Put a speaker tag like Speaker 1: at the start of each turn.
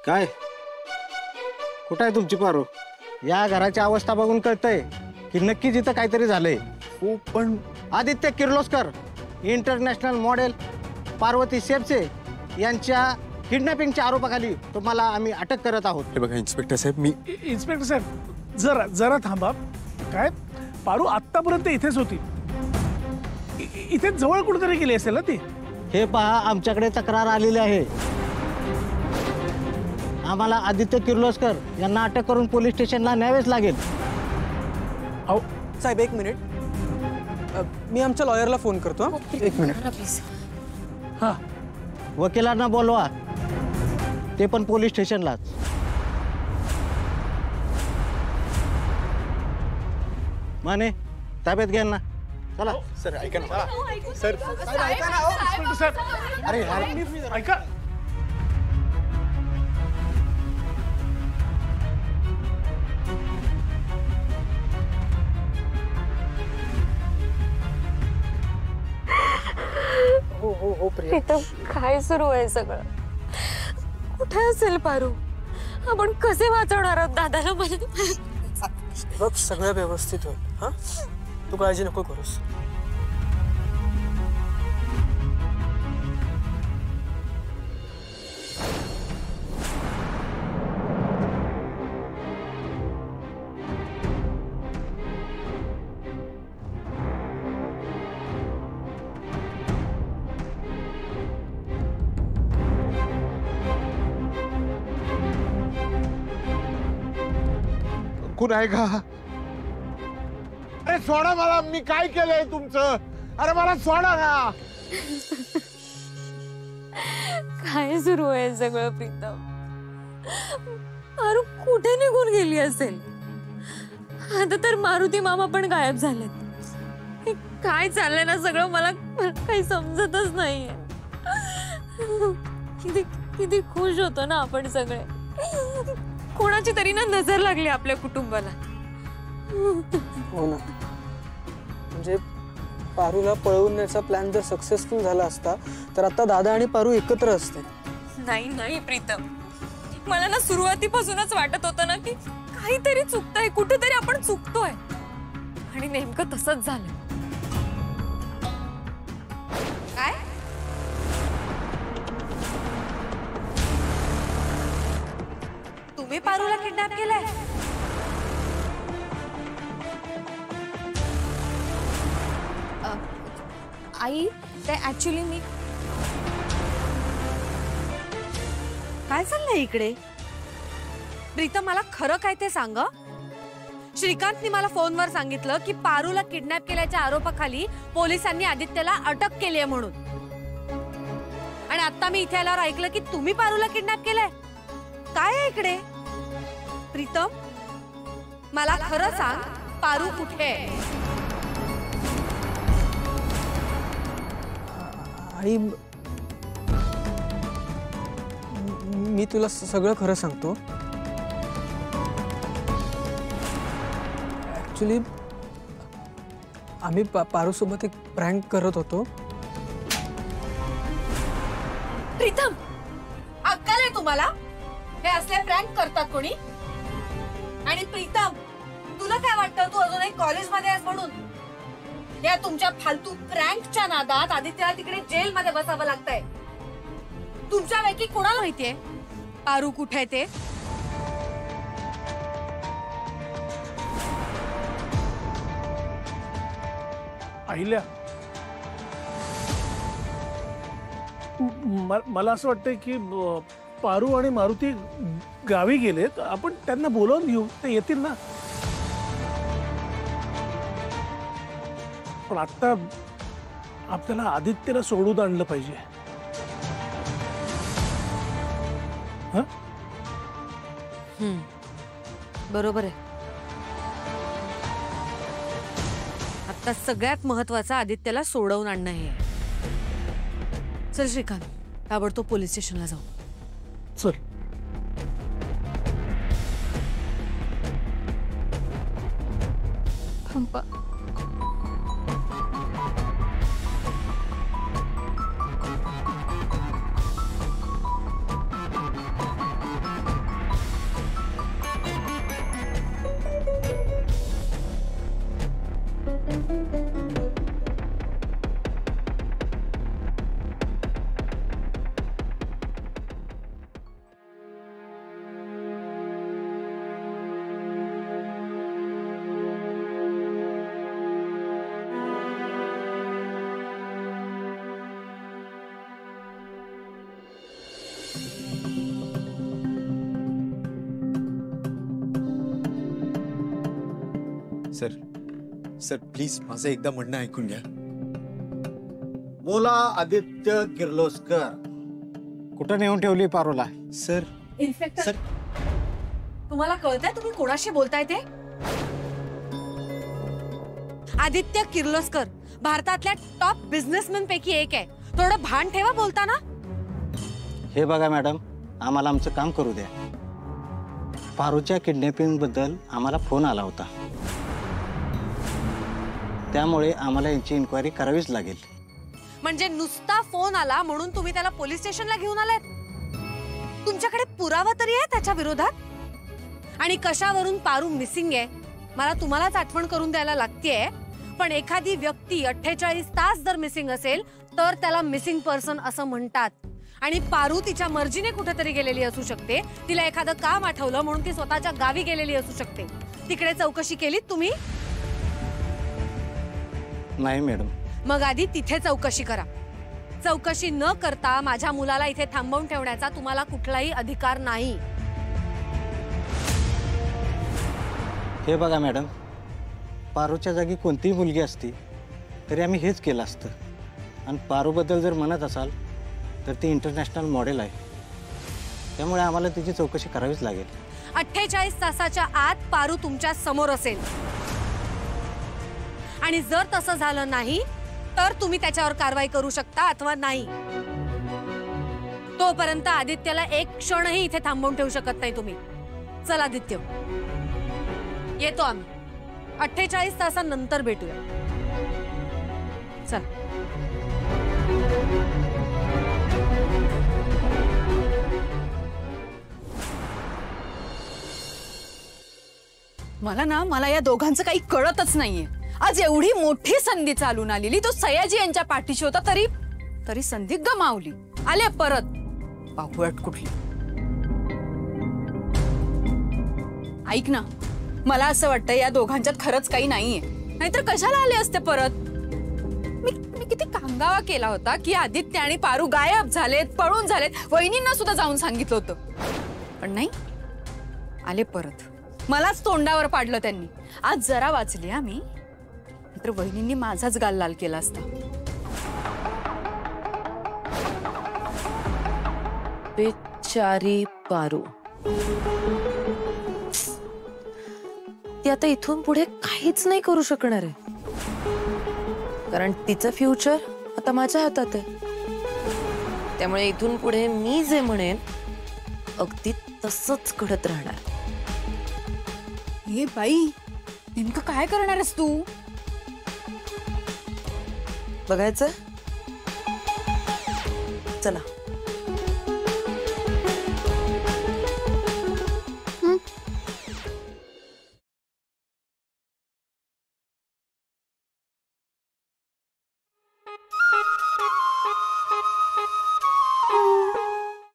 Speaker 1: काय कुठं आहे तुमची पारू? या घराची अवस्था बघून कळतंय की नक्कीच इथं काहीतरी झालंय.
Speaker 2: हो पण
Speaker 1: आदित्य किर्लोस्कर इंटरनॅशनल मॉडेल पार्वती शेपचे यांच्या किडनॅपिंगच्या आरोपाखाली तुम्हाला आम्ही अटक करत आहोत.
Speaker 2: हे बघा इन्स्पेक्टर साहेब, मी
Speaker 3: इन्स्पेक्टर साहेब जरा जरा थांबा. काय पारू आत्तापर्यंत इथेच होती, इथे जवळ कुठेतरी गेली असेल ना ती.
Speaker 1: हे पहा, आमच्याकडे तक्रार आलेली आहे. आम्हाला आदित्य किर्लोस्कर यांना अटक करून पोलीस स्टेशनला न्यावेच लागेल.
Speaker 3: अहो
Speaker 4: साहेब एक मिनिट, मी आमच्या लॉयरला फोन करतो. एक मिनिट.
Speaker 3: हां
Speaker 1: वकिलांना बोलवा, ते पण पोलीस स्टेशनलाच. माने ताब्यात घ्या ना. चला
Speaker 2: सर ऐका ना सर.
Speaker 3: इन्स्पेक्टर साहेब
Speaker 1: अरे
Speaker 3: ऐका.
Speaker 4: हो हो हो प्रिया.
Speaker 5: इथं काय सुरू आहे सगळं? कुठे असेल पारू? आपण कसे वाचवणार आहोत दादाला?
Speaker 4: बघ सगळं व्यवस्थित होईल. हा तू काळजी नको करूस.
Speaker 6: कोण आहे का? अरे सोडा मला, मी काय केलंय तुमचं? अरे मला सोडा ना.
Speaker 5: काय सुरू आहे सगळं प्रीतम? पारू कुठे निघून गेली असेल? आता तर मारुती मामा पण गायब झालेत. हे काय चाललंय ना सगळं, मला काही समजतच नाहीये. किती किती खुश होतो ना आपण सगळे. कोणाची तरी ना नजर लागली आपल्या कुटुंबाला.
Speaker 4: हो ना, म्हणजे पारूला पळवून न्यायचा प्लॅन जर सक्सेसफुल झाला असता तर आता दादा आणि पारू एकत्र असते.
Speaker 5: नाही नाही प्रीतम, मला ना सुरुवातीपासूनच वाटत होतं ना की काहीतरी चुकतंय, कुठेतरी आपण चुकतोय. आणि नेमकं तसंच झालं. काय? तुम्ही पारूला किडनॅप केलंय? आई, ते ऍक्च्युली मी.
Speaker 7: काय चाललंय इकडे? प्रीतम मला खरं काय ते सांग. श्रीकांतनी मला फोनवर सांगितलं की पारूला किडनॅप केल्याच्या आरोपाखाली पोलिसांनी आदित्यला अटक केली आहे म्हणून. आणि आता मी इथे आल्यावर ऐकलं की तुम्ही पारूला किडनॅप केलंय. काय आहे इकडे? प्रीतम मला खरं सांग, पारू कुठे आहे?
Speaker 4: आई मी तुला सगळं खरं सांगतो. ऍक्च्युली आम्ही पारू सोबत एक प्रँक करत होतो.
Speaker 7: प्रीतम अक्कल आहे तुम्हाला? हे असले प्रँक करतात कोणी? आणि प्रीतम तुला काय वाटतं, तू अजूनही कॉलेजमध्ये आहेस म्हणून या तुमच्या फालतू प्रँकच्या नादात आदित्यला तिकडे जेलमध्ये बसावं लागतंय. तुमच्यापैकी कोणाला माहितीये पारू कुठे आहे ते?
Speaker 3: अहिल्या, मला असं वाटतंय की पारू आणि मारुती गावी गेलेत. आपण त्यांना बोलावून घेऊ, ते येतील ना. पण आता आपल्याला आदित्यला सोडून आणलं पाहिजे.
Speaker 7: बरोबर आहे. आता सगळ्यात महत्वाचं आदित्यला सोडवून आणणं हे. चल श्रीकांत, ताबडतोब पोलीस स्टेशनला जाऊ.
Speaker 3: चल.
Speaker 5: थांबा.
Speaker 2: सर सर प्लीज माझं एकदा म्हणणं ऐकून घ्या.
Speaker 1: बोला आदित्य किर्लोस्कर. कुठं नेऊन ठेवली पारूला?
Speaker 2: सर
Speaker 7: इन्स्पेक्टर
Speaker 2: सर
Speaker 7: तुम्हाला कळतंय तुम्ही कोणाशी बोलताय ते? आदित्य किर्लोस्कर भारतातल्या टॉप बिझनेसमॅन पैकी एक आहे. थोडं भान ठेवा बोलताना.
Speaker 1: हे बघा मॅडम, आम्हाला आमचं काम करू द्या. पारूच्या किडनॅपिंग बद्दल आम्हाला फोन आला होता, त्यामुळे आम्हाला यांची इन्क्वायरी करावीच लागेल.
Speaker 7: म्हणजे नुसता फोन आला म्हणून तुम्ही त्याला पोलीस स्टेशनला घेऊन आलात? तुमच्याकडे पुरावा तरी आहे त्याच्या विरोधात? आणि कशावरून पारू मिसिंग आहे मला तुम्हालाच आठवण करून द्यायला लागतेय. पण एखादी व्यक्ती 48 तास जर मिसिंग असेल तर त्याला मिसिंग पर्सन असं म्हणतात. आणि पारू तिच्या मर्जीने कुठेतरी गेलेली असू शकते. तिला एखादं काम आठवलं म्हणून ती स्वतःच्या गावी गेलेली असू शकते. तिकडे चौकशी केलीत तुम्ही?
Speaker 1: नाही मॅडम.
Speaker 7: मग आधी तिथे चौकशी करा. चौकशी न करता माझ्या मुलाला इथे थांबवून ठेवण्याचा तुम्हाला कुठलाही अधिकार नाही.
Speaker 1: हे बघा मॅडम, पारूच्या जागी कोणतीही मुलगी असती तरी आम्ही हेच केलं असतं. आणि पारूबद्दल जर म्हणत असाल तर ती इंटरनॅशनल मॉडेल आहे, त्यामुळे आम्हाला तिची चौकशी करावीच लागेल.
Speaker 7: 48 तासाच्या आत पारू तुमच्या समोर असेल. आणि जर तसं झालं नाही तर तुम्ही त्याच्यावर कारवाई करू शकता अथवा नाही. तोपर्यंत आदित्यला एक क्षणही इथे थांबवून ठेवू शकत नाही तुम्ही. चल आदित्य, येतो आम्ही. 48 तासांनंतर भेटूया. चल.
Speaker 8: मला या दोघांचं काही कळतच नाहीये. आज एवढी मोठी संधी चालून आलेली, तो सयाजी यांच्या पाठीशी होता तरी संधी गमावली. आले परत बावळट कुठली. ऐक ना, मला असं वाटतं या दोघांच्यात खरंच काही नाहीये, नाहीतर कशाला आले असते परत. मी किती कांगावा केला होता की आदित्य आणि पारू गायब झालेत, पळून झालेत. वहिनींना सुद्धा जाऊन सांगितलं होतं, पण नाही, आले परत. मलाच तोंडावर पाडलं त्यांनी. आज जरा वाचली आम्ही, तर वहिनींनी माझाच गाल लाल केला असता.
Speaker 5: बेचारी पारू. ती आता इथून पुढे काहीच नाही करू शकणार आहे, कारण तिचं फ्युचर आता माझ्या हातात आहे. त्यामुळे इथून पुढे मी जे म्हणेन अगदी तसंच घडत राहणार.
Speaker 8: हे बाई, नेमकं काय करणार आहेस तू?
Speaker 5: बघायचं? चला.